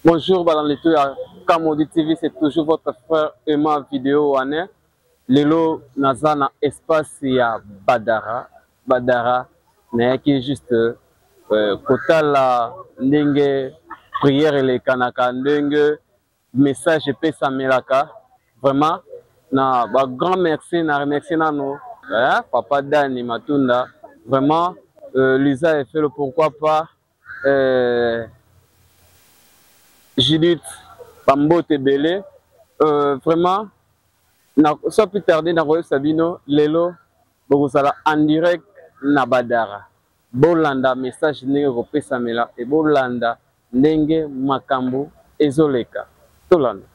Bonjour, dans les tours à Kamodi TV, c'est toujours votre frère Emma Vidéo Wane. Lelo naza na espace ya Badara na qui juste kotala ndenge prière les kanaka ndenge message pesa melaka vraiment na ba grand merci na remercier nano papa Dani Matunda vraiment Lisa a fait le pourquoi pas Judith Bambote Belé vraiment sans plus tarder na Royo Sabino lelo bokozala en direct na Badara bolanda message ndenge kopesa mela et bolanda ndenge makambo ezoleka tolanda.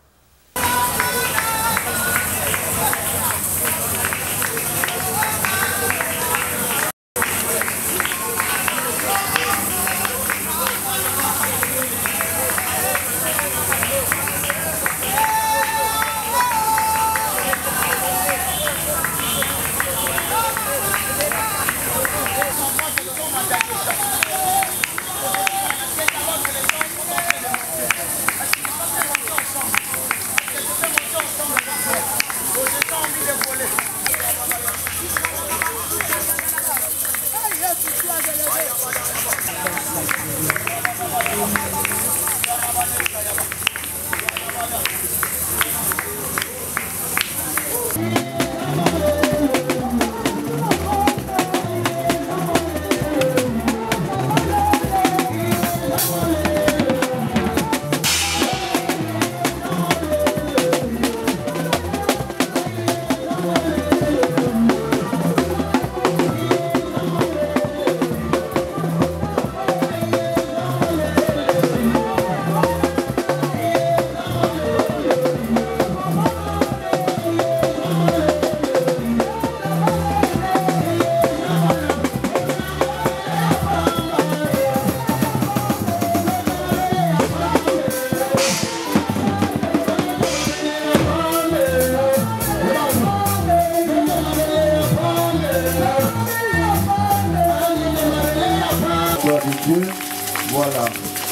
Voilà,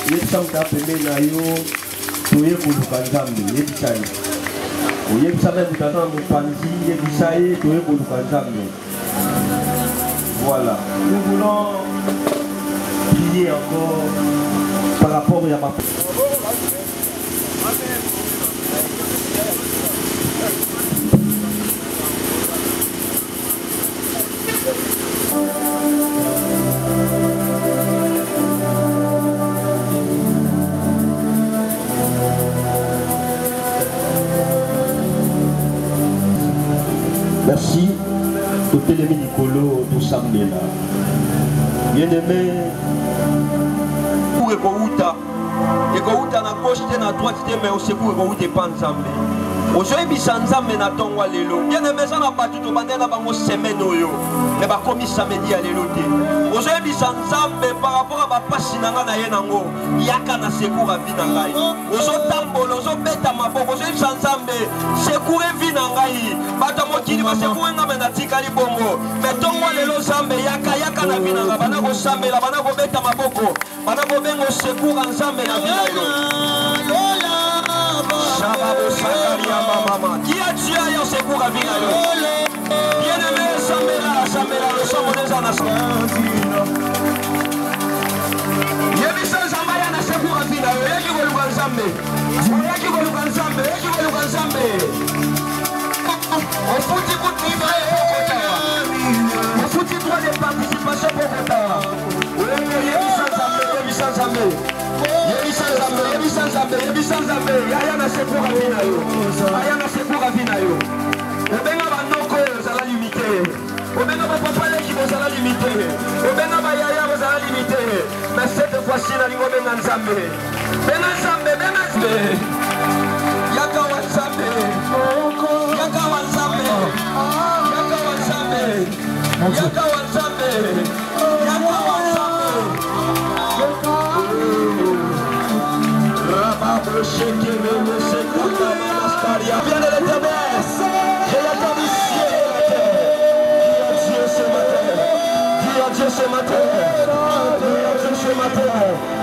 les gens qui appellent Nayo, tous les gens qui ont été Yebisai. Yebisai, vous avez un panzi, Yebisai, tous les gens qui ont été. Voilà, nous voulons prier encore par rapport à ma. Merci, tout le monde Nicolo, tout ça là. Bien-aimé, pour Ekouta na gauche et na droite, mais au secours Ekouta pas ensemble. Aujourd'hui, Sanzambe na tongwa lelo. Bien-aimé, ça n'a pas du tout bandé na bango semaine oyo. Mais ba komi samedi à lelo te. Aujourd'hui, Sanzambe par rapport à ba pasi na na yenango, yaka na secours à vie na ngai. Aujourd'hui, tambolo, aujourd'hui beta maboko, aujourd'hui Sanzambe secours vie na ngai. Bata mokili ba secours nga mena tikali bongo. Mais tongwa lelo Zambe yaka na vie na ngai. Bana ko sambe la bana ko beta maboko. Bana ko bengo secours en Zambe na vie na yo. Qui a tué un secours à Vinayo? Bien-aimé, Samela, le sang des ananas. Yebisa Zambaya na secours à Vinayo. Yaki go lukan Zambe. Yaki go lukan Zambe. Yaki go lukan Zambe. On fout du coup de niveau et pour on fout du droit de participation pour Kota. Yebisa Zambe. Yebisa Zambe, yaya na secours à Vinayo. Yaya na secours à Vinayo. Obenga banoko ozala limité. Obenga papa leki ozala limité. Obenga yaya ozala limité. Mais cette fois-ci na lingo benga Nzambe. Benga Nzambe, benga Nzambe. Yaka wa Nzambe. Yaka wa Nzambe. Yaka wa Nzambe. Yaka wa Nzambe. Yaka wa Viens de l'éternel, j'ai la commission dis à Dieu ce matin, dis à Dieu ce matin,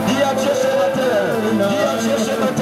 dis à Dieu ce matin, dis à Dieu ce matin.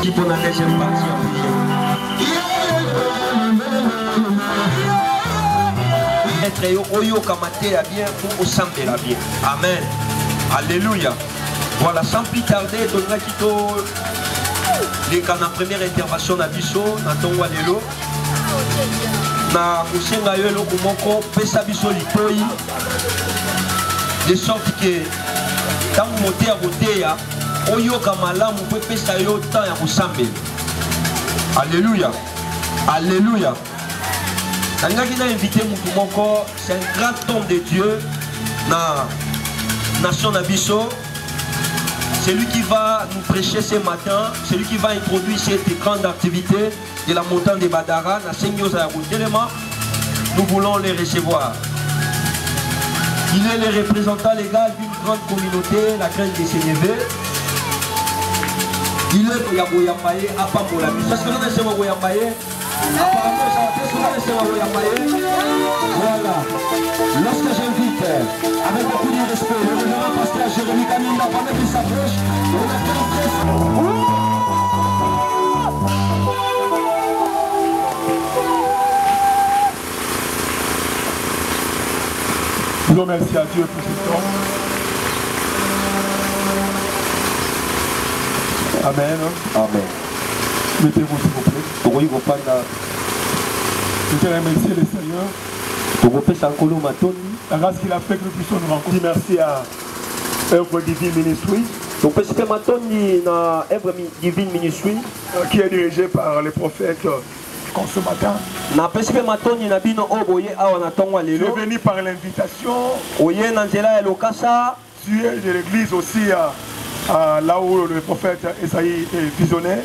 Merci pour la deuxième partie. Être oyo kamate la bien pour ensemble la bien. Amen. Alléluia. Voilà, sans plus tarder, donnera Kito les la première intervention na biso na tongo lelo. Na kusenga yo eloko moko pesa biso litoi de sorte que tango mote ya koteya oyoka malamu mpe pesa yo temps ya kosambela. Alléluia. Alléluia. Nangaki na invité mutu moko, c'est un grand homme de Dieu na nation na biso. C'est lui qui va nous prêcher ce matin, c'est lui qui va introduire cette grande activité de la montagne de Badara. Nous voulons les recevoir. Il est le représentant légal d'une grande communauté, la Graine de Sénévé. Il est Yaboyamaye à Pambola. Est-ce que vous connaissez Yaboyamaye? Voilà. Lorsque j'invite, avec beaucoup de respect, le révérend pasteur Jérémy Kaminda, pendant qu'il s'approche, nous remercions à Dieu pour ce temps. Amen. Amen. Mettez-vous s'il vous plaît. Je tiens à remercier le Seigneur. La grâce qu'il a fait que nous puissions nous rencontrer. Merci à Œuvre Divine Ministry. Qui est dirigé par les prophètes comme ce matin. Je suis venu par l'invitation. Tu es de l'église aussi là où le prophète Esaïe est visionnaire.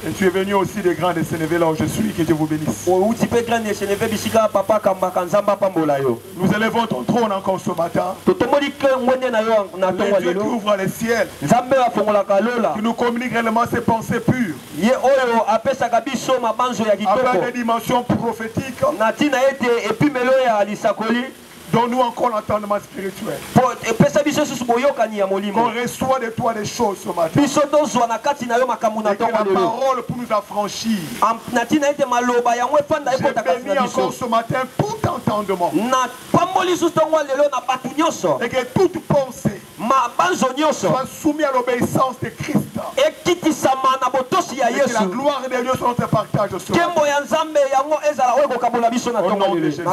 Et tu es venu aussi des grands de Sénévé là où je suis, que Dieu vous bénisse. Nous élevons ton trône encore ce matin. Le Dieu qui ouvre les ciels, qui nous communique réellement ses pensées pures, avec des dimensions prophétiques. Donne-nous encore l'entendement spirituel. On reçoit de toi des choses ce matin. Et que la parole pour nous affranchir. J'ai béni encore ce matin tout entendement. Et que toute pensée soit soumise à l'obéissance de Christ. Et que la gloire de Dieu soit notre partage ce matin. Au nom de Jésus.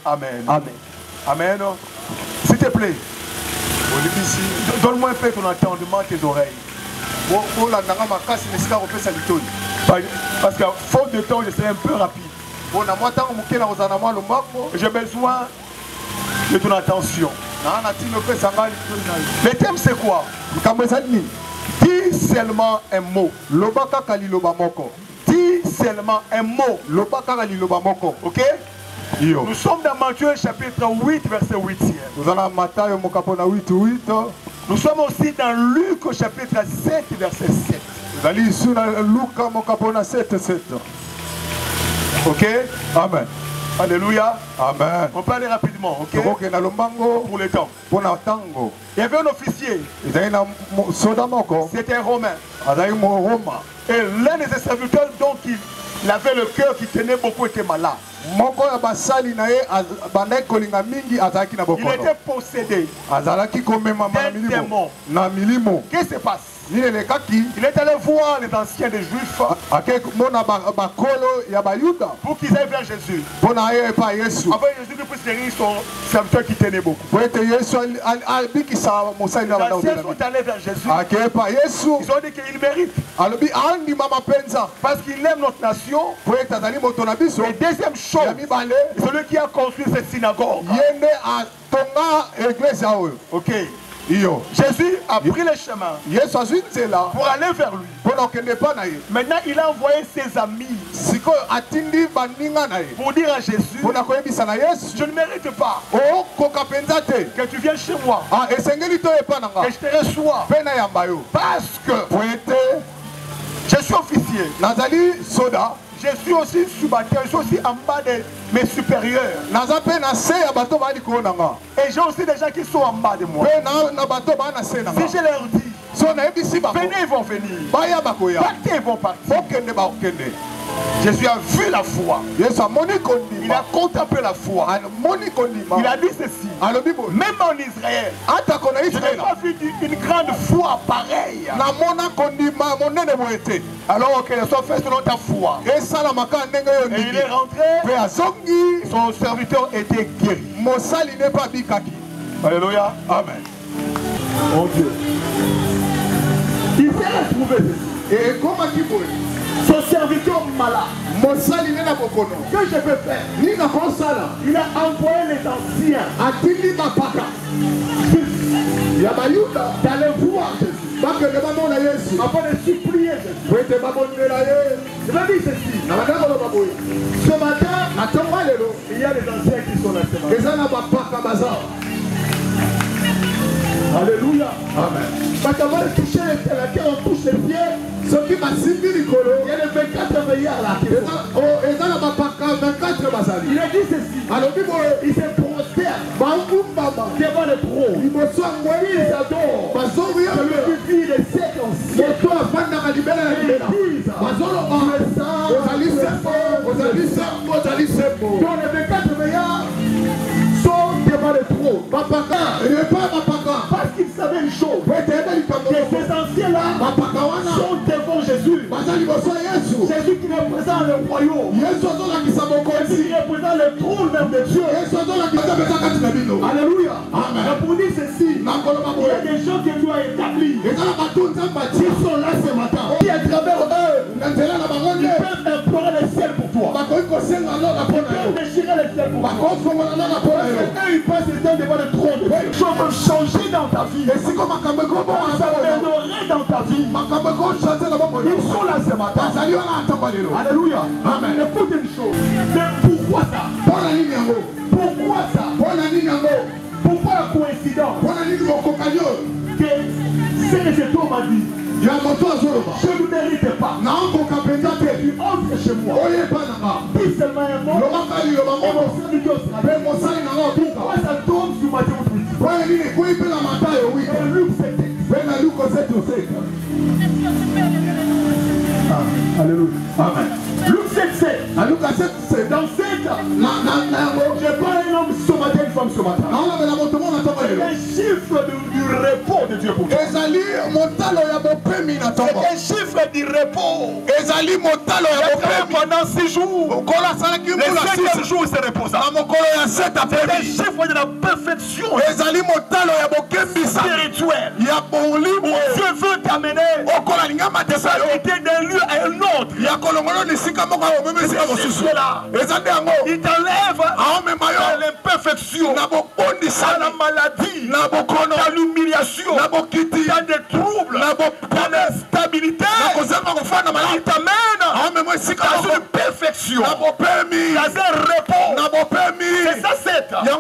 Amen. Amen. Amen. S'il te plaît, donne-moi un peu ton entendement, tes oreilles. Parce que faute de temps, je serai un peu rapide. J'ai besoin de ton attention. Le thème c'est quoi? Dis seulement un mot. Dis seulement un mot. Ok? Nous sommes dans Matthieu chapitre 8 verset 8. Nous sommes aussi dans Luc chapitre 7 verset 7. Ok? Amen. Alléluia. Amen. On peut aller rapidement, ok? Pour le temps. Il y avait un officier. C'était un Romain. Et l'un de ses serviteurs, donc il avait le cœur qui tenait beaucoup, était malade. Il était possédé d'un démon. Qu'est-ce qui se passe? Il est allé voir les anciens des Juifs pour qu'ils aillent vers Jésus. Afin que Jésus puisse guérir son serviteur qui tenait beaucoup. Les anciens sont allés vers Jésus. Ils ont dit qu'il mérite. Parce qu'il aime notre nation. Et deuxième chose, celui qui a construit cette synagogue. Ok. Jésus a pris le chemin pour aller vers lui. Maintenant, il a envoyé ses amis pour dire à Jésus, je ne mérite pas que tu viennes chez moi, que je te reçois, parce que je suis officier. je suis aussi subalterne, je suis aussi en bas de mes supérieurs. Et j'ai aussi des gens qui sont en bas de moi. Si je leur dis, venez, ils vont venir. Partez, ils vont partir. Je suis à vue la foi. Il a contemplé la foi. Il a dit ceci. Même en Israël, je n'ai pas vu une grande foi pareille. Alors que soit fait selon ta foi. Et il est rentré. Son serviteur était guéri. Alléluia. Amen. Mon Dieu. Il s'est retrouvé ceci. Et comment il peut? Son serviteur malade. Que je peux faire? Il a envoyé les anciens. D'aller voir Jésus. Avant de supplier Jésus. Je vais dire ceci. Ce matin, il y a des anciens qui sont là ce matin. Alléluia. Amen. Parce qu'avant de toucher la terre, on touche les pieds. Ce qui m'a simbi Nicolo. Il y a les 24 veillards là. Il a dit ceci. Il s'est prosterne devant les pros. Ils adorent. Celui qui vit les siècles anciens. Ils disent. Donc les 24 veillards sont devant les pros. Parce qu'ils savaient une chose. Que ces anciens-là sont devant Jésus. Jésus qui représente le royaume. Jésus qui représente le trône même de Dieu. Alléluia. Et pour dire ceci, il y a des gens que Dieu a établis. Ils sont là ce matin. Et à travers eux, ils peuvent implorer le ciel pour toi. Ils peuvent déchirer le ciel pour toi. Et ils passent le temps devant le trône de Dieu. Je veux changer dans ta vie. S'améliorer dans ta vie. Ils sont là ce matin. Alléluia. Amen. Écoute une chose. Mais pourquoi ça? Pourquoi ça? Pourquoi la coïncidence? Que ce que cet homme a dit, je ne mérite pas. Tu entres chez moi. Dis seulement un mot. Et mon serviteur sera. Pourquoi ça tombe sur Matthieu 8? Et Luc 7. Alléluia. Amen. Luc 7. Dans 7, je parle un homme ce matin, une femme ce matin. C'est un chiffre du repos de Dieu pour toi. C'est un chiffre du repos. Pendant 6 jours. Le 7e jour, il se repose. C'est un chiffre de la perfection spirituelle. Dieu veut t'amener de s'arrêter d'un lieu à un autre. Il t'enlève à l'imperfection, à la maladie, à l'humiliation, à des troubles, à l'instabilité. Il t'amène dans une perfection, dans un repos. C'est ça 7. Mais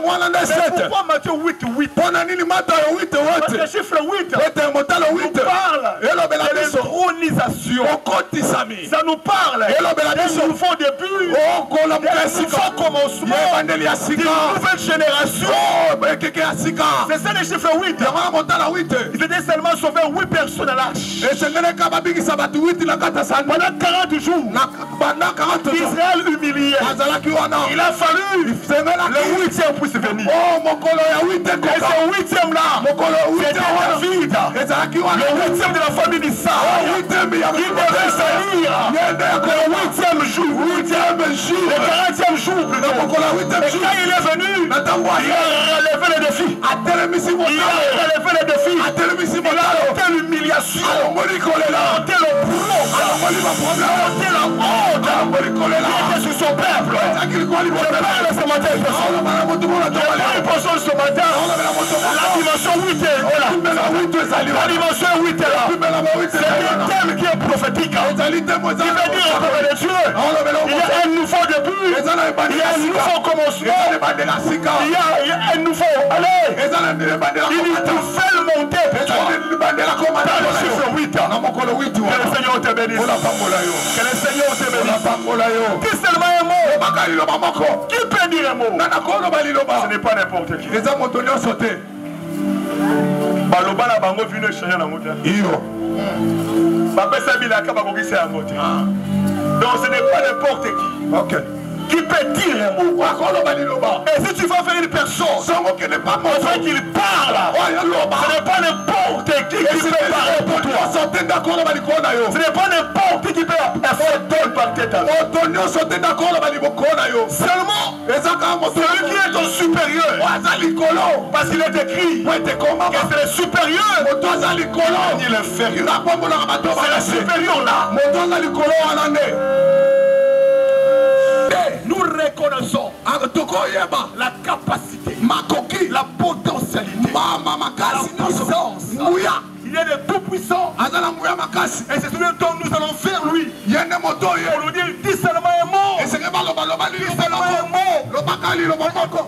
pourquoi Matthieu 8? Parce que le chiffre 8 nous parle de l'intronisation. Ça nous parle d'un nouveau début, d'un nouveau commencement, d'une nouvelle génération. C'est ça le chiffre 8. Il était seulement sauvé 8 personnes à l'arche. Pendant 40 jours, Israël humilié. Il a fallu le 8e puisse venir. Et ce 8e là, c'était David, le 8e de la famille d'Issa. Il devait salir le 8e jour, le 40e jour. Et quand il est venu, il a relevé le défi. Il a ôté l'humiliation. Il a ôté le problème. Il a ôté la honte qui était sur son peuple. Je parle ce matin. Je parle ce matin. La dimension 8 est là. La dimension 8 est là. C'est un thème qui est prophétique. Qui veut dire au travers de Dieu. Il y a un nouveau début. Il y a un nouveau commencement. Il y a un nouveau. Allez. Il est tout fait le monter pour toi. Dans le chiffre 8. Que le Seigneur te bénisse. Que le Seigneur te bénisse. Qui seulement un mot. Qui peut dire un mot? Ce n'est pas n'importe qui. Baloba la bango vino changer na moto. Iyo. Bapesa bilaka bakokisa ya moto. Donc ce n'est pas n'importe qui. OK. Qui peut dire un mot. Et si tu vas faire une personne, qui n'est pas mort, qu'il parle. Ce n'est pas n'importe qui peut parler pour toi. Ce n'est pas n'importe qui peut faire par tête. Seulement celui qui est ton supérieur. Parce qu'il est écrit que c'est le supérieur. Ni l'inférieur. C'est le supérieur là. Nous reconnaissons la capacité, la potentialité, la puissance. Il est le tout-puissant. Et c'est ce dont nous allons faire lui. On nous dit, dis seulement un mot. Dis seulement un mot.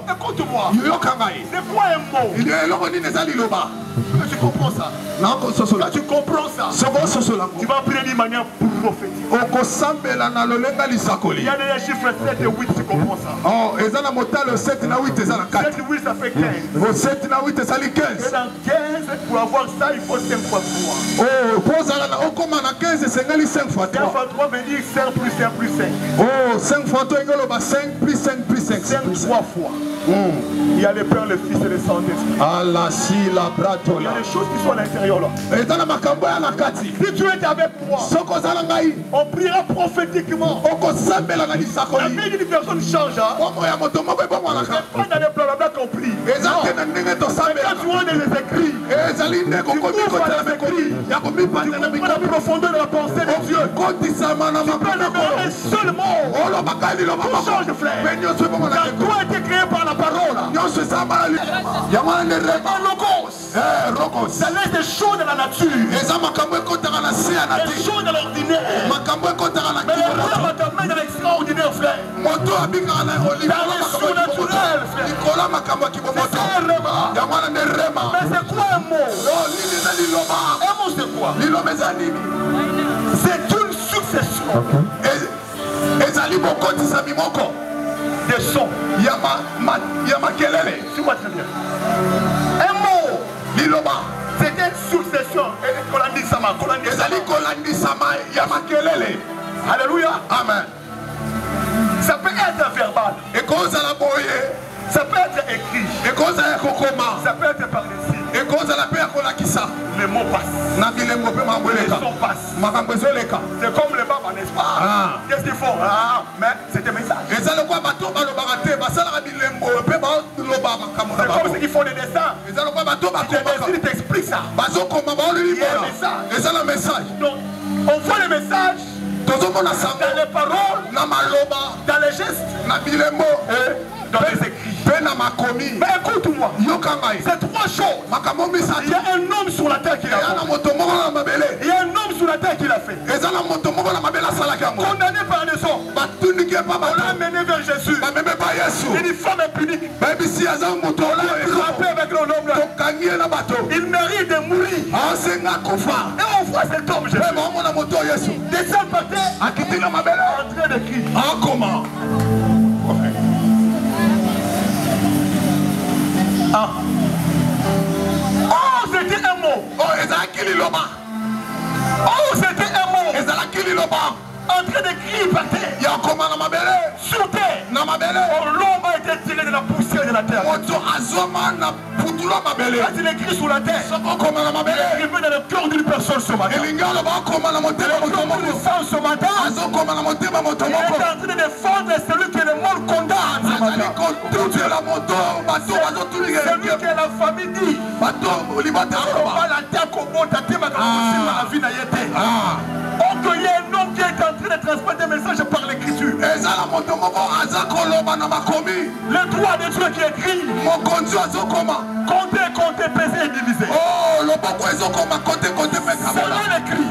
Écoute-moi. C'est quoi un mot? Tu comprends ça? Tu comprends ça? Tu vas prier d'une manière prophétique. Il y a des chiffres 7 et 8, tu comprends ça? Oh, et ça na motal 7 na 8 ça na 4. 7 et 8 ça fait 15. 7 na 8 ça fait 15. Et dans 15 pour avoir ça il faut 5 fois 3. Oh, pour ça là on commence à 15 c'est 5 fois 3. 5 fois 3 veut dire 5 plus 5 plus 5. Oh, 5 fois 3 égale 5 plus 5 plus 5. 5 3 fois. Il y a le Père, le Fils et le Saint-Esprit. Allah si la bratola. Il y a des choses qui sont à l'intérieur là. Et dans la makambo ya nakati. Si tu es avec moi, on priera prophétiquement. La vie d'une personne change. Pas dans les blablabla qu'on prie. Quand tu vois des écrits, tu ouvres les écrits, tu comprends la profondeur de la pensée de Dieu. Tu peux libérer un seul mot. Tout change de frère. Car toi a été créé par la parole. Ça laisse des choses de la nature. Des choses de l'ordinaire. Mais la main de l'extraordinaire, frère. Dans le surnaturel, frère. Mais c'est quoi un mot? Un mot c'est quoi? C'est une succession des sons. Suis-moi très bien. Un mot, c'est une succession. Alléluia. Amen. Ça peut être verbal. Ça peut être écrit. Ça peut être par les signes. Les mots passent. Les sons passent. C'est comme les babas, n'est-ce pas? Qu'est-ce qu'ils font? Mais c'est un message. C'est comme ceux qui font des dessins. Ils t'expliquent ça. Il y a un message. Donc, on voit les messages dans les paroles, dans les gestes, dans les écrits. Mais écoute-moi, c'est trois choses. Il y a un homme sur la terre qui l'a fait. Il y a un homme sur la terre qui l'a fait. Condamné par les hommes. On l'a amené vers Jésus. Une femme impunique. On l'a frappé avec le homme là. Il mérite de mourir. Et on voit cet homme Jésus. Descend par terre. En train de crier. Comment? Oh, c'était un mot. Oh, c'était un mot. En train de crier par terre. Sur terre. L'homme a été tiré de la poussière de la terre. Quand il écrit sur la terre, il est dans le cœur d'une personne ce matin. Il est dans le cœur d'une femme ce matin. Il est en train de défendre celui que le monde condamne ce matin. Celui que la famille dit. Oh, qu'il y a un homme qui est en train de transmettre des messages par l'écriture. l'écriture. Les droits de Dieu qui écrit. Compter, compter, peser et diviser. Selon l'écrit.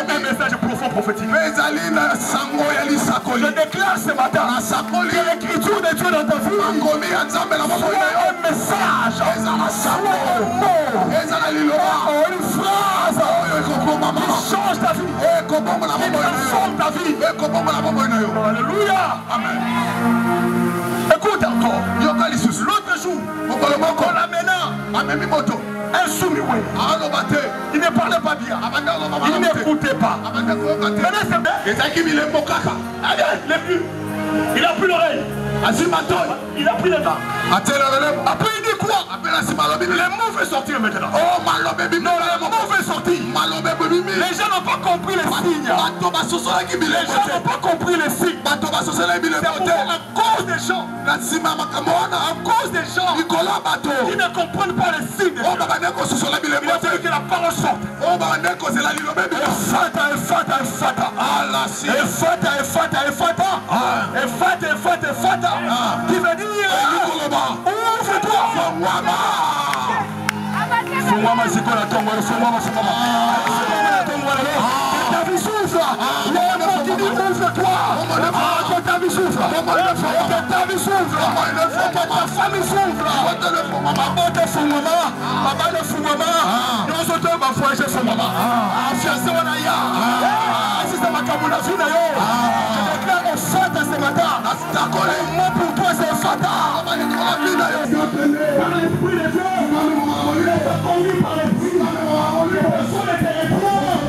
Un message profond prophétique. Je déclare ce matin que l'écriture de Dieu dans ta vie soit un message, soit un mot, une phrase qui change ta vie, qui transforme ta vie. Alléluia. Amen. Écoute encore. L'autre jour, on l'amena un soumis. Il ne parlait pas bien. Il n'écoutait pas. Il a pris l'oreille. Il a pris les dents. Après il dit quoi? Les mots veulent sortir maintenant. Non, les mots veulent sortir. Les gens n'ont pas compris les signes. Les gens n'ont pas compris les signes. C'est pourquoi à cause des gens, qui ne comprennent pas les signes de Dieu, il a fallu que la parole sorte. Efata, qui veut dire ouvre-toi. Fais-moi c'est quoi la tombe, fais-moi. Ta vie s'ouvre. Le mot qui dit ouvre-toi. Que ta vie s'ouvre. Que ta vie s'ouvre. Que ta famille s'ouvre. Maman de fou maman. Maman de fou maman. Nous autres, ma foi, je fou maman. Fiancé Wanaya. C'est ma camouflage. Je déclare au Fata ce matin. Le mot pour toi c'est Fata. Par l'esprit de Dieu. Conduit par l'esprit. Sur les territoires.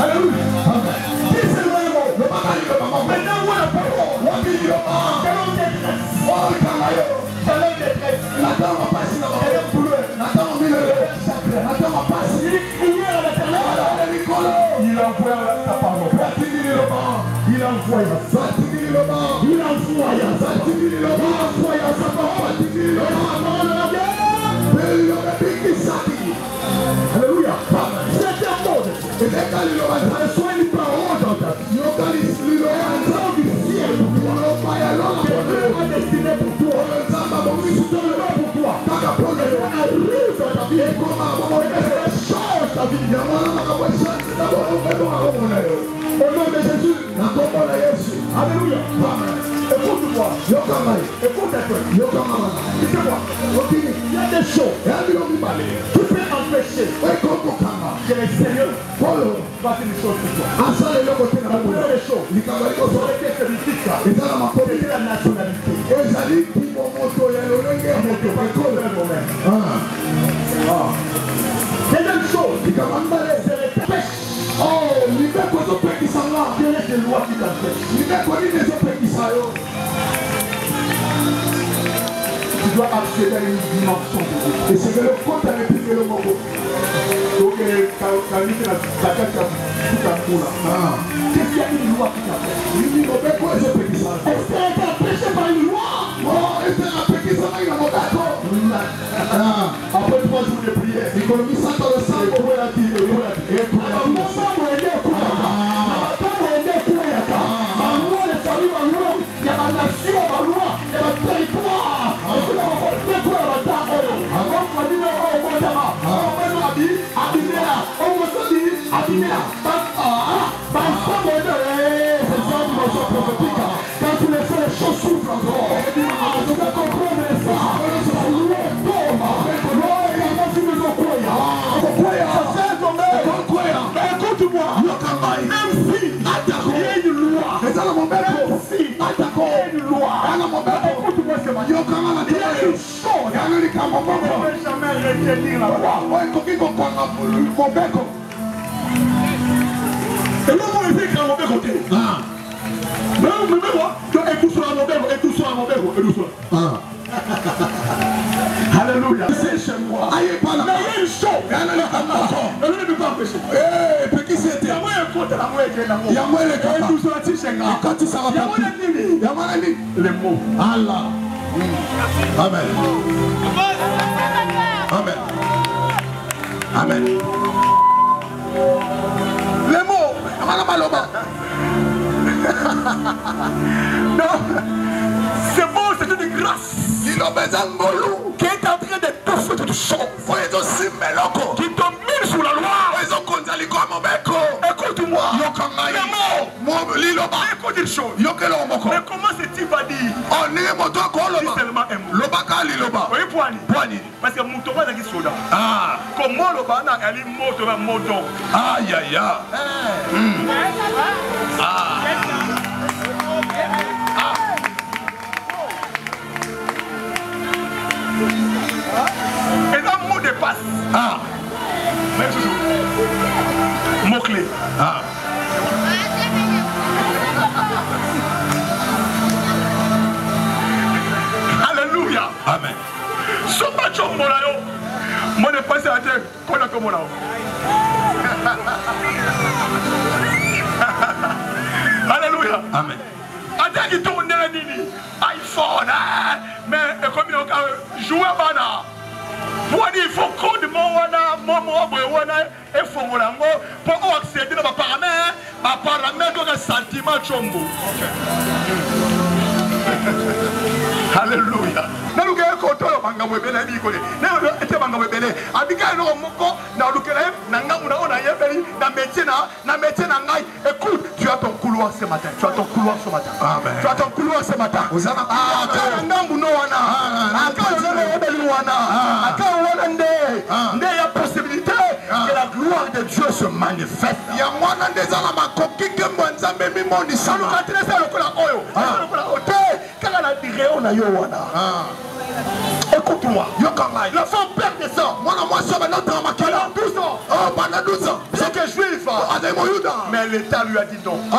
Alléluia. Maintenant, où est la parole? Il envoie ta parole. Il envoie sa parole. Alléluia. C'est un mode. Reçois une parole dans ta vie. Du ciel pour toi. Quelqu'un a destiné pour toi. Pour toi. Arrive dans ta vie. Change ta vie. Au nom de Jésus. Alléluia. Écoute-moi. Écoute-moi. Il y a des choses qui peuvent empêcher que le Seigneur fasse une chose pour toi. La première des choses, c'est la nationalité. Deuxième chose, c'est le péché. Quelle est la loi qui t'empêche? Tu dois accéder à une dimension de Dieu. Et c'est que le compte a répliqué le mot. Donc, qu'est-ce qu'il y a une loi qui t'empêche? Est-ce qu'elle a été empêchée par une loi? Après 3 jours de prière, l'économie s'entend le sang. Et pour la dire, quand tu les fais, les choses s'ouvrent encore. Tu dois comprendre les choses. Écoute-moi, même si il y a une loi, même si il y a une loi, écoute-moi ce matin, il y a une chose, ne peut jamais retenir la loi. Et là, on est écrit à mon côté. Mais moi, écoute sur mon Alléluia. C'est chez moi. Mais il y a une chose. Elle ne peut pas empêcher. Il y a moyen de compter la moyenne. Il y a moyen de compter. Les mots. Allah. Amen. Amen. Amen. Les mots. Non, c'est bon, c'est une grâce qui est en train de te faire de choses, qui te mine sous la loi. Écoute-moi, écoute une chose. Mais comment c'est-il va dire? Si seulement un mot. Oui, poignée. Parce que mon toba est soda. Comment le bana est un mot d'or. Aïe aïe aïe. Et un mot de passe. Mais toujours. Mot-clé. Alléluia. Amen. Sopa chomolayo. Moi ne passe à terre. Qu'on a comme là. Alléluia. Amen. Attends qu'il tourne dans nini. iPhone. Mais comme il y a joué à Bana. Il faut que mon et pour accéder à ma paramètre de sentiment chombo. Alléluia. Écoute, tu as ton couloir ce matin. Tu as ton couloir ce matin. Amen. Tu as ton couloir ce matin. Il y a possibilité que la gloire de Dieu se manifeste. Écoute-moi, la femme perd des sangs. Pendant 12 ans. C'est que juif. Mais l'État lui a dit non. On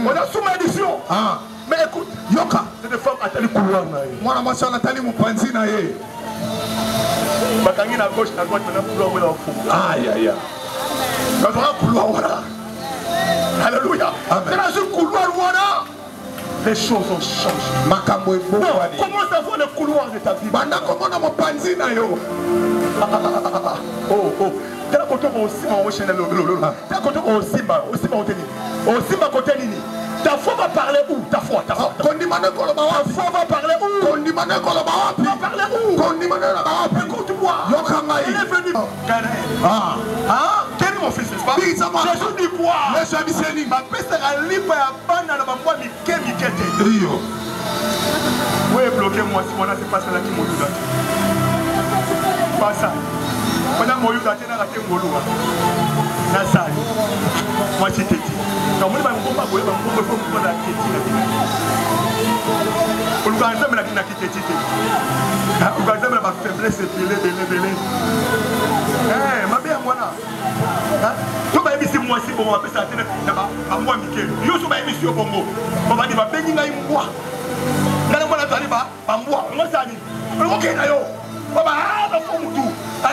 a sous malédiction. Mais écoute, c'est des femmes à tel couloir. Bakangi na gauche, na droite, maintenant couloir au fond. Aïe aïe aïe. Quand on a un couloir, voilà. Alléluia. C'est dans ce couloir, voilà. Les choses ont changé. Non, comment ça va le couloir de ta vie? Oh. T'as côté aussi, on Chanel. T'as côté aussi, côté Nini. Ta foi va parler où? Ta foi. Ta foi va parler où? Va parler où? Écoute-moi. Il est venu. Quel est mon fils, n'est-ce pas? Jésus dit quoi? Ma peste sera libre à Bana, la maman, Mikete. Oui, bloquez-moi, si mon c'est pas cela qui m'a dit. Pas ça. Pendant mon youth, j'ai raté mon loup. Nassali. Moi, je t'ai dit. Donc, moi, je ne vais pas vous dire la question. On va examiner la question. On va examiner ma faiblesse et belé. Ma bien, moi là. Tu vas émisser moi si bon, on va faire ça à moi, Mikel. Yo, tu vas émisser au Bongo. On va dire, ben, il y a une voix. Dans le monde, on va dire, moi, ça dit. Ok, d'ailleurs. On va faire tout. Tu vas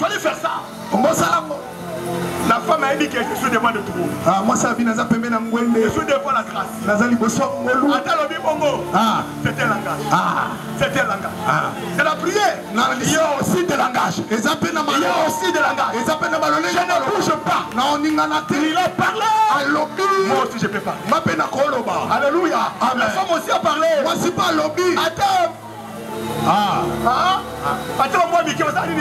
aller faire ça. La femme a dit que je suis devant de tout. Moi, ça vient à peine à je suis devant la grâce. Attends, le bongo. C'était langage. C'était langage. C'est la prière. Il y a aussi des langages. Il y a aussi des langages. Je ne bouge pas. Il a parlé. Moi aussi, je peux parler. Alléluia. La femme aussi a parlé. Moi aussi, pas lobby. Attends. Attends, moi, Mickey, on s'est dit,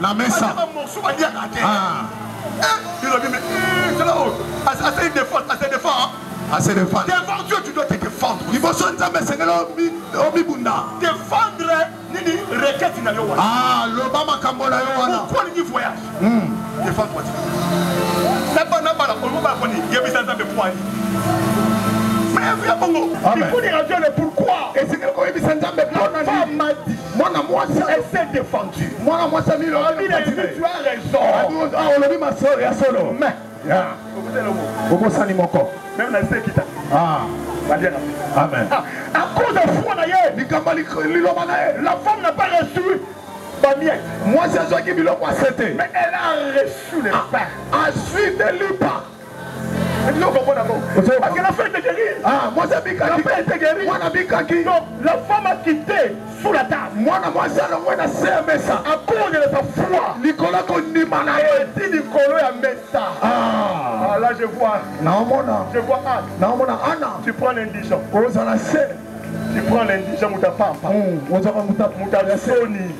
la messe. Assez de défendre. Devant Dieu, tu dois te défendre. Défendre requête. l'Obama Kambola. Pourquoi il voyage? Défendre-toi. Il faut dire à Dieu le pourquoi. Et c'est que la femme m'a dit. Elle s'est défendue. Tu as raison. Mais même la sœur qui t'a dit. Amen. À cause de foi d'ailleurs, la femme n'a pas reçu. Moi, c'est ça qui me l'a accepté. Mais elle a reçu les pains. Ensuite, elle lit pas. Moi j'ai guéri. Non, la femme a quitté sous la table. À cause de sa foi. Nicolas dit Nicolas a mis ça. Ah, là je vois. Je vois Anna. Tu prends l'indigent. Tu prends l'indigent Mouta Pampa. Mouta Soni.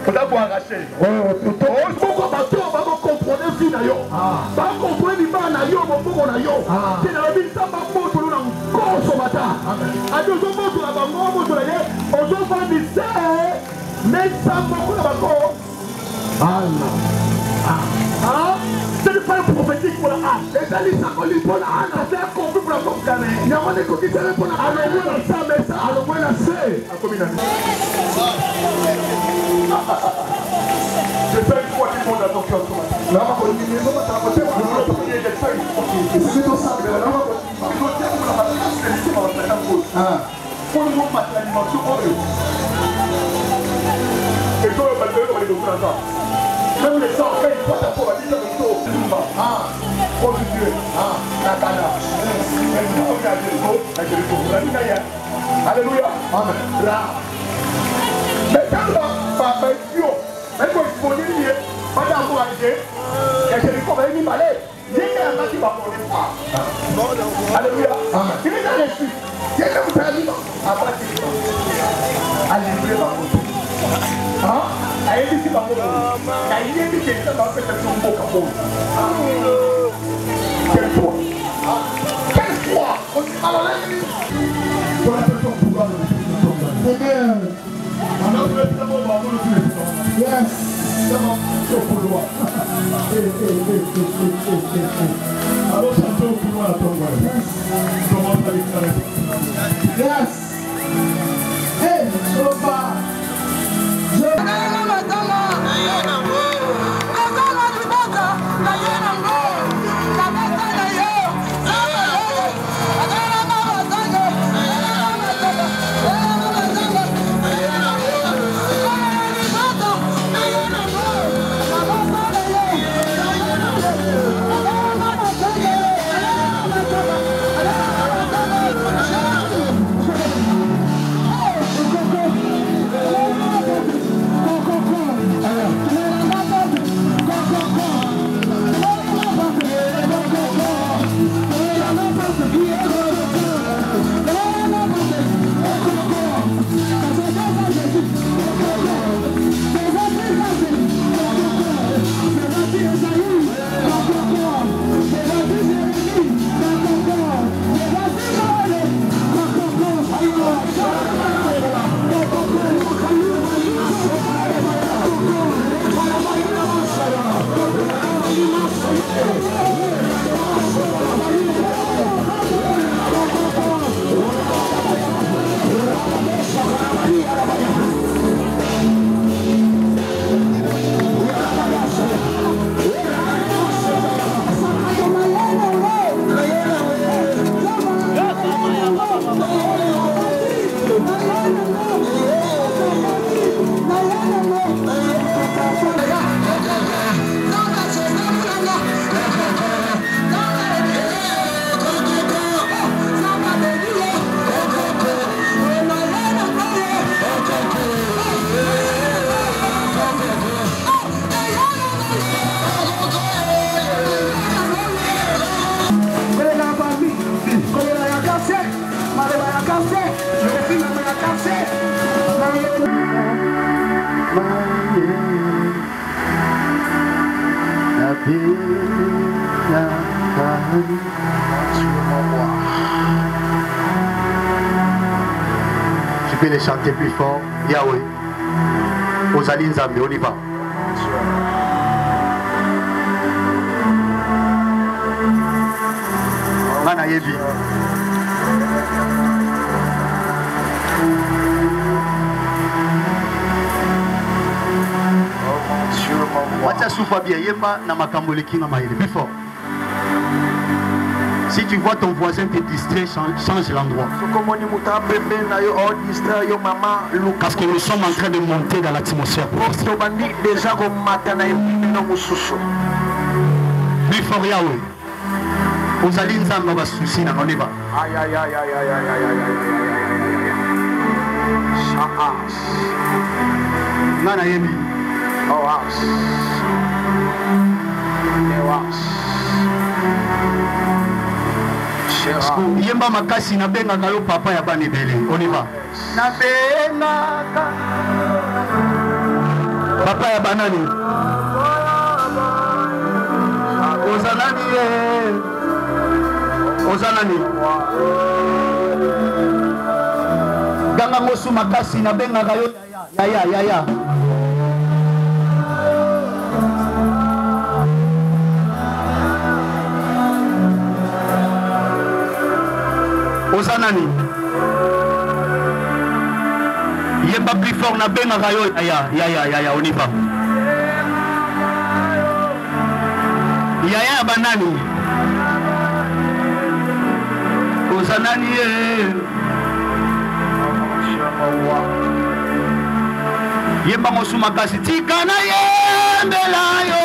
Faut d'abord arracher. Pourquoi bateau va comprendre vie na yo? Va comprendre pas na yo, mon pour na yo. C'est dans la vie ça va pour nous na consommateur. A deux hommes pour la banque, pour la guerre, on doit faire du c'est mais ça pour la banque. C'est le point prophétique pour la âme. Et ça dit ça pour la âme, c'est un conflit pour la banque. Il y a un écoute qui s'est pour la âme. Alors moi la ça mais ça, alors moi la c'est. Je fais une fois du monde à ton cœur. Là, on va dire, mais non, ça va pas faire. C'est plutôt ça, mais là, on va dire, pour le monde, l'alimentation, et toi, le bateau, on va aller au printemps. Même les gens, quand ils voient ta peau, on va dire, c'est plutôt, c'est tout bas. Oh Dieu, la cana. Alléluia. Amen. Là. Mais quand là, papa, Dieu, même quand il faut dire, madame, vous allez, et je lui comprends, il m'a dit, il y a un gars qui va prendre le pas. Alléluia. Il est dans les filles. Il y a un gars qui va prendre le pas. Alléluia. Aí ele se babou. Aí ele que está na frente de boca boa. Quelle foi? Quelle foi? Alors là, il pour la personne pour aller. Alors vous êtes d'abord dans le film. Yes. D'abord sur pour loi. Alors ça fait pour moi la tombe. Comment ça les carré? Yes. Hey, sofa. Tu peux les chanter plus fort. Yahweh. Aux Alines Zambé, on y va. Mana Yebi. Wacha soufa bien, yeba na makambo kinga maïle. Plus fort. Si tu vois ton voisin te distrait, change l'endroit. Parce que nous sommes en train de monter dans l'atmosphère. Plus fort Yahweh. Vous allez nous avoir souci dans nos bas. Aïe aïe aïe aïe aïe aïe aïe aïe aïe aïe. Nana Yemi. Oh house. Yemba makasi na benga kalo papa ya bani belé. On y va. Na benga papa ya banani. Ozanani Ozanani. Ganga mosu makasi na benga kalo ya. Ozanani Yemba plus fort na benga kayo ya on y va. Ya banani Ozanani Yemba mosuma kasi tikana yembela yo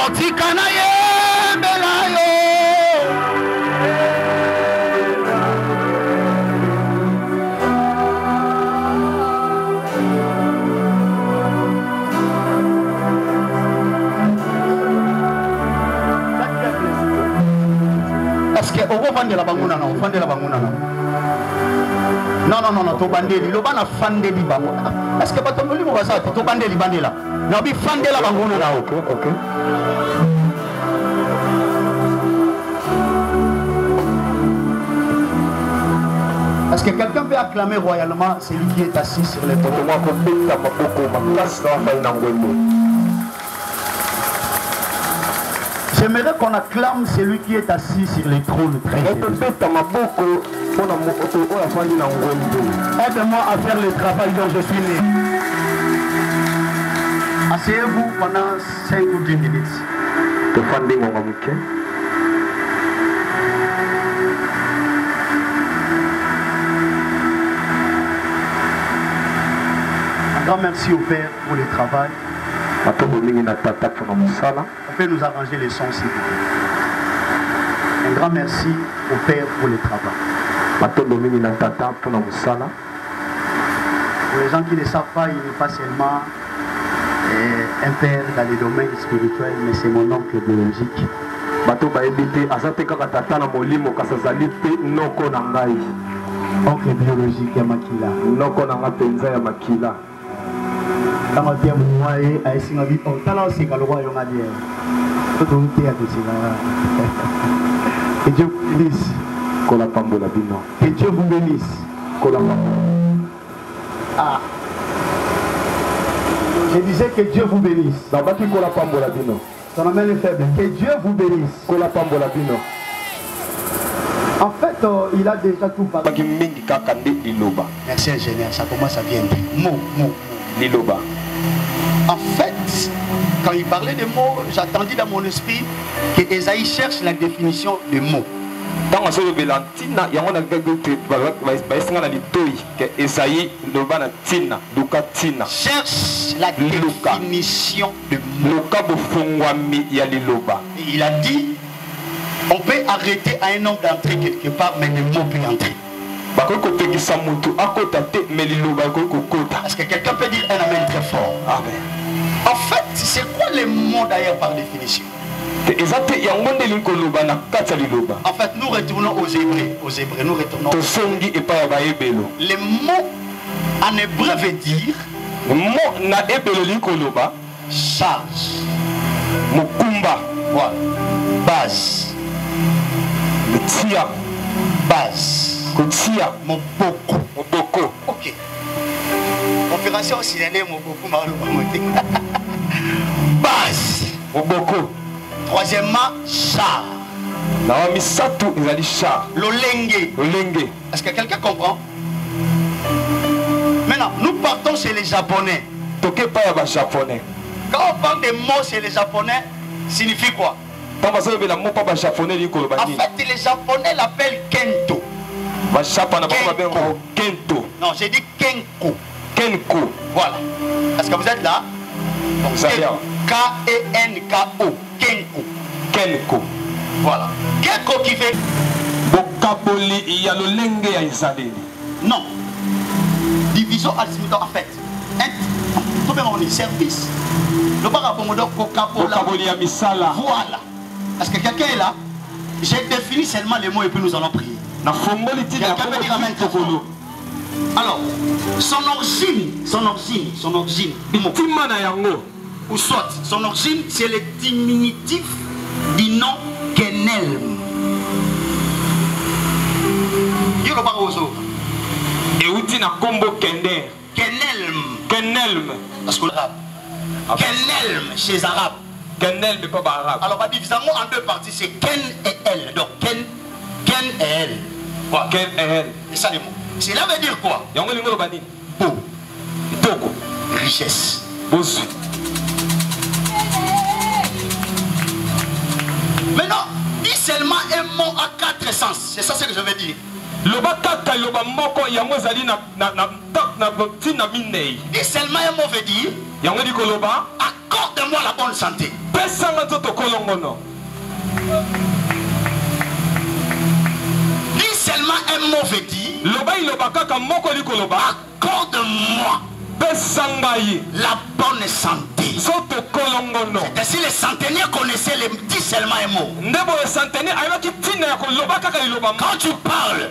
Tikana yembela yo parce que on va vendre la banguna non vendre la banguna non to bandeli lo bana fandeli bango parce que bato molimo basa to bandeli bandela na bi fandela banguna na OK. Est-ce que quelqu'un peut acclamer royalement celui qui est assis sur les trônes? J'aimerais qu'on acclame celui qui est assis sur les trônes. Aide-moi à faire le travail dont je suis né. Asseyez-vous pendant 5 ou 10 minutes. Un grand merci au Père pour le travail. On peut nous arranger les sons s'il vous plaît. Un grand merci au Père pour le travail. Pour les gens qui ne savent pas, il n'est pas seulement un père dans les domaines spirituels, mais c'est mon oncle biologique. Oncle biologique ya Makila. Kama pia mwae aisinga vipo tala osika lokwa yo ngadiye. Toto utea kusika. Que Dieu vous bénisse. Que Dieu vous bénisse. Ah. Je disais que Dieu vous bénisse. Ton amène est faible. Que Dieu vous bénisse. En fait, il a déjà tout parlé. Merci ingénieur, ça commence à bien. Mot. Liloba. En fait, quand il parlait de mots, j'attendis dans mon esprit que Esaïe cherche la définition de mots. Cherche la définition de mots. Et il a dit, on peut arrêter à un homme d'entrer quelque part, mais le mot peut entrer. Est-ce que quelqu'un peut dire un amen très fort? Amen. En fait, c'est quoi les mots d'ailleurs par définition? En fait, nous retournons aux Hébreux. Nous retournons aux Hébreux. Les mots en hébreu veut dire charge. Voilà. Base. Base. Moboko. Ok. Opération Sinane Moboko Maroubamoti. Base. Moboko. Troisièmement, char. L'olenge. Est-ce que quelqu'un comprend? Maintenant, nous partons chez les Japonais. Quand on parle des mots chez les Japonais, signifie quoi? En fait, les Japonais l'appellent Kento. Kento. Non, j'ai dit Kenko. Kenko. Voilà. Est-ce que vous êtes là? Donc, K-E-N-K-O. Kenko. Kenko. Voilà. Kenko qui fait. Non. Division azimuth en fait. Tout le monde est service. Le parapomodo Coca-Cola. Voilà. Est-ce que quelqu'un est là? J'ai défini seulement les mots et puis nous allons prier. Quelqu'un peut dire amen. Alors, son origine, ou soit, son origine, c'est le diminutif du nom Kenelm. Il y a le paroso. Et où tu n'as combo Kender. Kenelm. Parce que l'arabe. Kenelm chez les arabes. Kenelm n'est pas arabe. Alors, on va diviser en deux parties, c'est Ken et Elle. Donc, Ken et Elle. Voilà. Ken et Elle. C'est ça les mots. Cela veut dire quoi? Beau. Richesse. Maintenant, dis seulement un mot à 4 sens. C'est ça ce que je veux dire. Dis seulement un mot veut dire accorde-moi la bonne santé. Dis seulement un mot veut dire accorde-moi la bonne santé. C'est ainsi les centenaires connaissaient les 10 seulement un mot. Quand tu parles,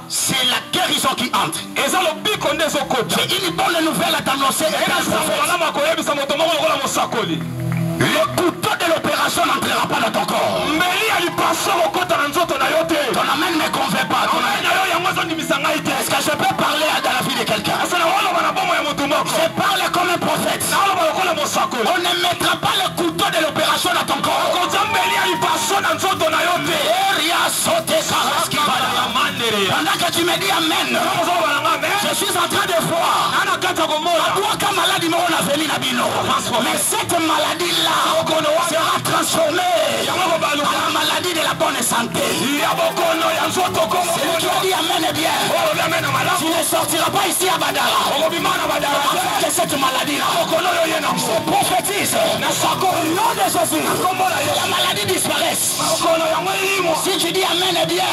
c'est la guérison qui entre. J'ai une bonne nouvelle à t'annoncer. Le couteau de l'opération n'entrera pas dans ton corps. Ton amen ne convainc pas. Est-ce que je peux parler dans la vie de quelqu'un? Je parle comme un prophète. On ne mettra pas le couteau de l'opération dans ton corps. Pendant que tu me dis amen, je suis en train de voir. Mais cette maladie-là sera transformée en la maladie de la bonne santé. Celui qui a dit amen est bien. Tu ne sortiras pas ici à Badara. Que cette maladie-là se prophétise. Au nom de Jésus, la maladie disparaisse. Si tu dis amen est bien,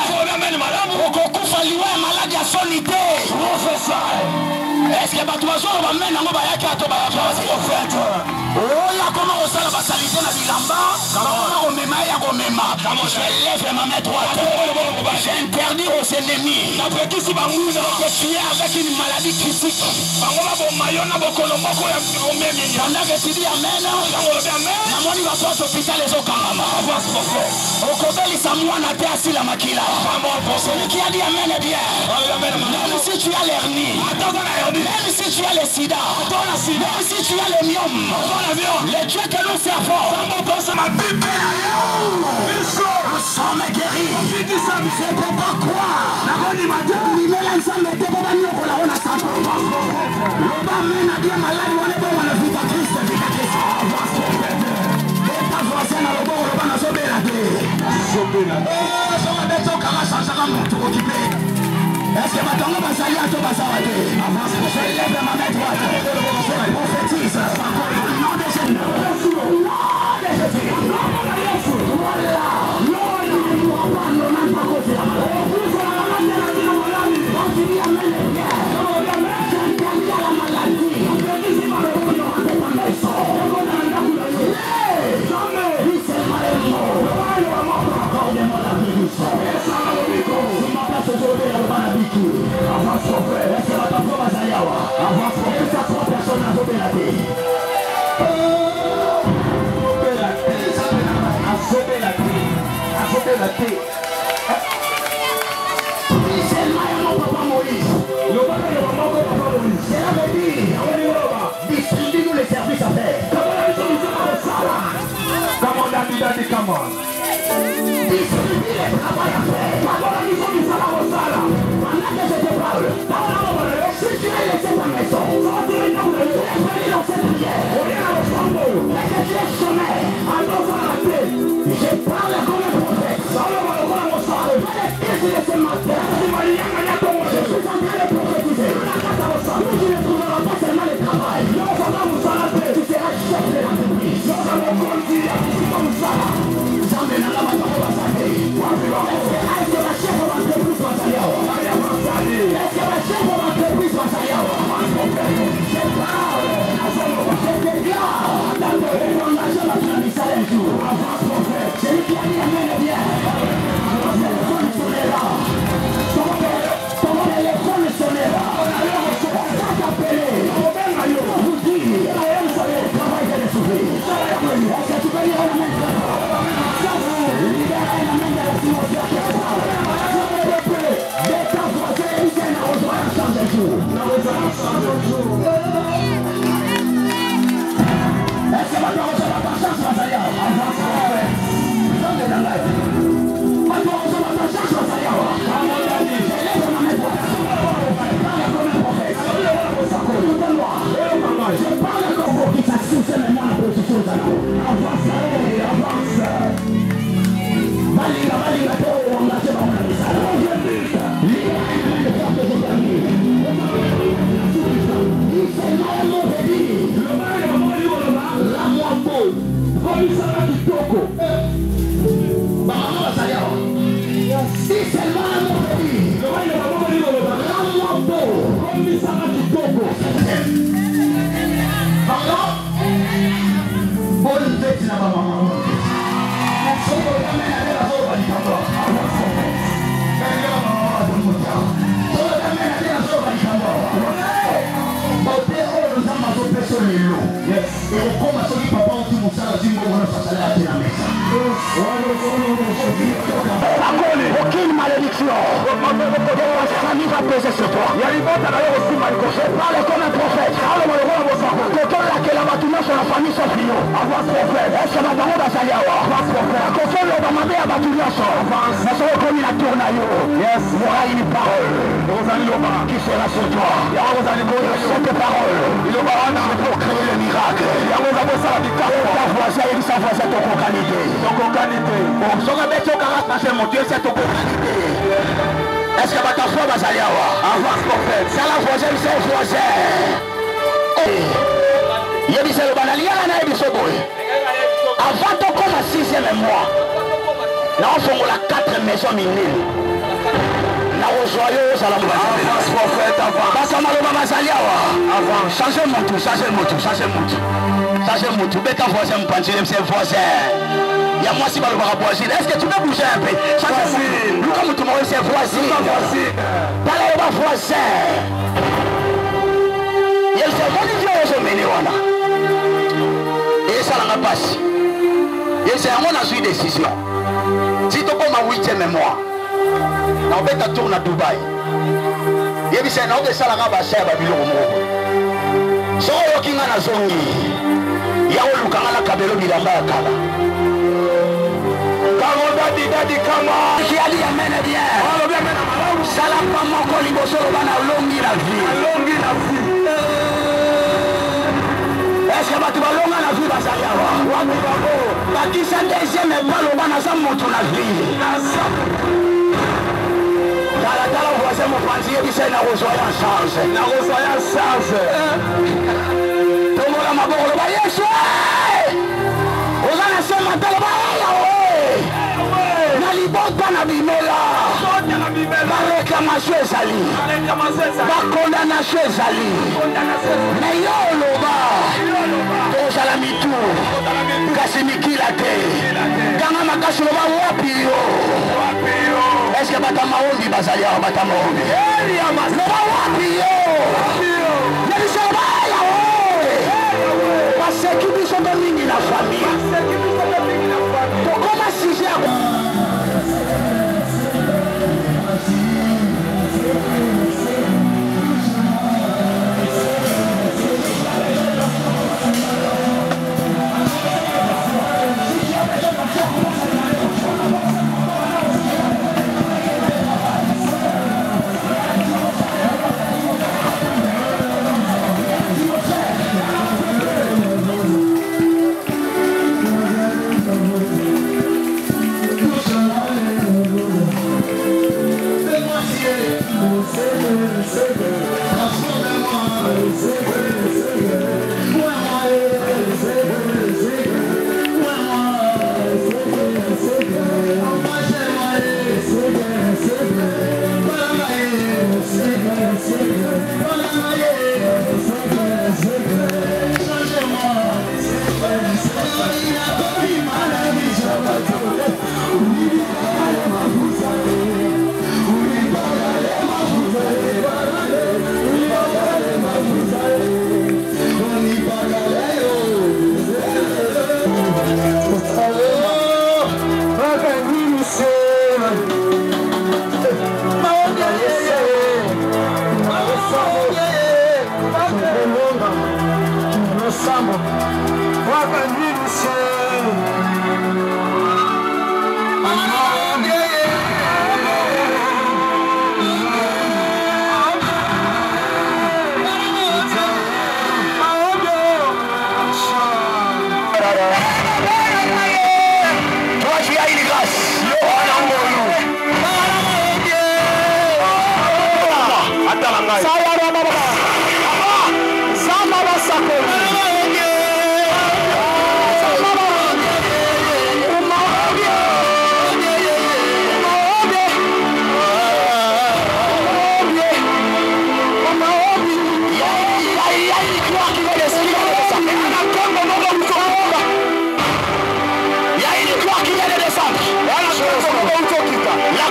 maladie à sonité. Est-ce que tu vas jouer au même moment? Oh, il y a comment on s'en va saliser dans l'ilamba. On me met à Gomema. Je lève ma main droite. J'interdis aux ennemis que tu es avec une maladie critique. Pendant que tu dis amen, la monnaie va pas l'hôpital les Okangama. Au Kobeli Samoua n'a pas assis la maquilla. Celui qui a dit amen est bien. Même si tu as l'hernie, même si tu as le sida, même si tu as le myome, le Dieu que nous servons, nous sommes guéris. Je ne sais pas quoi. Est-ce que maintenant va salir à tout bazar? Je lève ma main droite. Je prophétise. Au nom de Jésus. Est-ce que Aucune malédiction de ta famille va peser sur toi. Je parle comme un prophète. Quelqu'un là que la bâtiment sur la famille sont finis. Est-ce que ma maman va s'allier à moi? Quelqu'un là va m'amener à bâtiment sur. Mais ça va comme la tournaille. Il y aura une parole qui sera sur toi. Cette parole c'est pour créer le miracle. Ta voisin et sa voisin ton qualité. Son avec ton caractère, mon Dieu, c'est ton qualité. Est-ce que ta foi va s'allier à moi? C'est la voisin, c'est le voisin. Il y a des gens qui avant de commencer 6e mois, nous avons la 4 maisons minières. Changez mon tout. Bête en voisin, c'est voisin. Il y a moi si va le voir à voisin. Est-ce que tu peux bouger un peu? Changez mon comme tout le monde, c'est voisin. Parlez au voisin. Il y a le cerveau du Dieu aux hommes. Et ça n'a pas passé. Et c'est à mon ensuite décision. Si tu comme ma 8e mois. On va tourner à Dubaï. Il y a des gens qui sont là à Babylone. Si on a un zongi, il y a un Lukana Kabelo Bilamba. Qui a dit Amen bien. Salapama Koliboso Bana longi la vie. Est-ce que tu vas longa la vie Basayawa? Qui s'est deuxième et pas le Bana montre la vie. La voisin mon fancy qui s'est na rejoint charge. Tout le monde a ma bonne Yesu. Oza na sema tala na libota na bimela. La réclamation ezali. La condamnation ezali. Mais yo loba. Tozala mitu. Kasi mikila te. Kanga makasi loba wapi yo. Est-ce que bata maombi bazali ya bata maombi? Loba wapi yo. Nelisaba ya o. Parce que nous sommes dominés la famille. Pourquoi si j'ai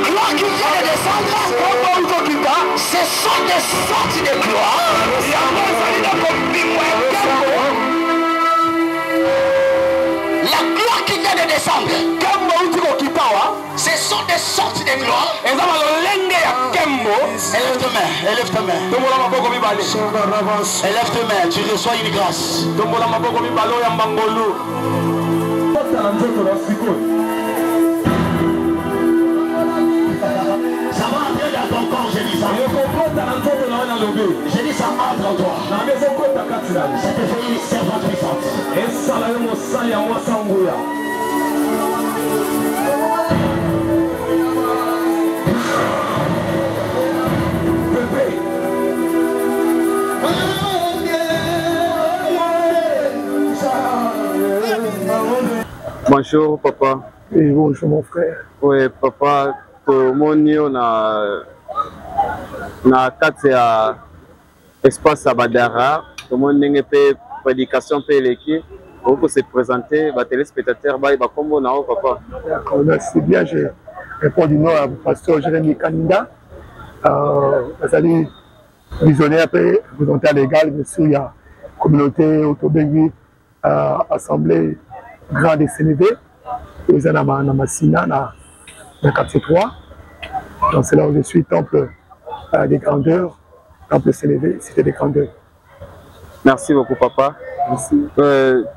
gloire qui vient de descendre, ce sont des sortes de gloire. La gloire qui vient de descendre, ce sont des sortes de gloire. Élève ta main, élève ta main. Élève ta main, tu reçois une grâce. Ça va entrer dans ton corps, je dis ça. Je dis ça entre en toi. Ça te fait une servante puissante. Bonjour papa. Et bonjour mon frère. Oui papa, tomoni na kati ya espace ya Badara, tomoni ndenge pe prédication pe eleki, pour se présenter ba téléspectateurs ba kombo na o papa. D'accord, c'est bien, je réponds du nom à pasteur Jérémy Kanida. Azali visionnaire après représentant légal, bien sûr, il y a communauté autobégi assemblée grande de CNV, ils sont dans Massina, dans le quartier 3. Donc c'est là où je suis, temple des grandeurs, temple CNV, cité des grandeurs. Merci beaucoup papa. Merci.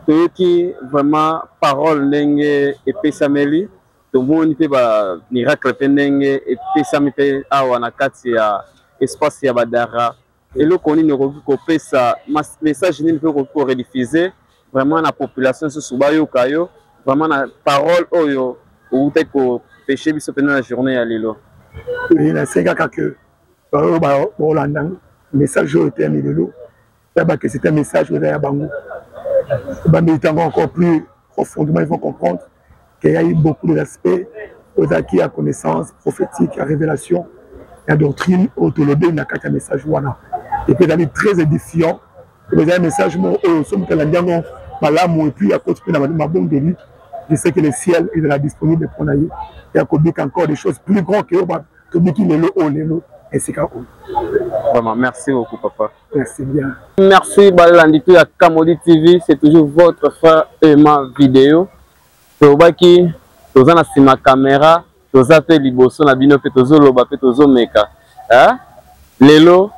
Toyoki vraiment parole ndenge epesameli, tomoni pe ba miracle pe ndenge epesami pe awa na kati ya espace ya Badara. Eloko nini okoki kopesa message nini pe okoki korediffuser vraiment la population se subayoka yo, vraiment la parole oyo ou te ko péché biso pendant la journée ya lelo. Oui, na senga que Rolanda message était mis de l'eau. Que c'est un message de la Bango. Les encore plus profondément, ils vont comprendre qu'il y a eu beaucoup d'aspects aux acquis à connaissance prophétique, à révélation, à doctrine, autolobé, il n'y a qu'un message. Et puis, il est très édifiant. Il y a un message, et puis, à côté de ma bombe de lui, je sais que le ciel est disponible pour nous. Il y a encore des choses plus grandes que l'eau. Vraiment, merci beaucoup, papa. Merci bien. Merci, Balandito à Kamodi TV. C'est toujours votre frère Emma Vidéo. Tobaki, tozana si ma caméra, tozape liboso na bino pe tozo loba pe tozo meka. Lelo,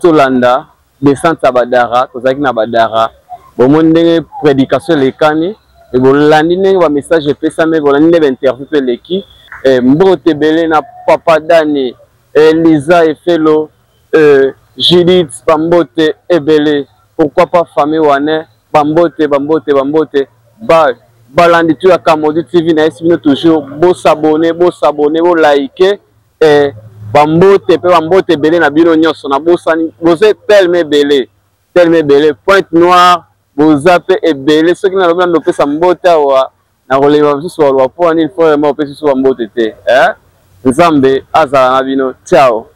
Landa, descente à Badara, tozaki na Badara. Bon, ndenge prédication lekani. Et bon, landi ndenge ba message pesame, bon, landi ndenge interview pe leki. Mbote belé na papa Dani. Elisa et Felo, Judith, Bambote, Ebele, pourquoi pas famille Wane, Bambote, Balandi tu à Kamodi TV, n'a toujours, beau s'abonner, beau liker, et Bambote, Belé, na bino nyonso, na vous êtes tellement belé, Pointe Noire, vous appelez Ebele, ceux qui n'ont pas de sa mbote, na relève sur le point, il faut vraiment opérer sur Bambote, Nzambe azala na bino. Ciao.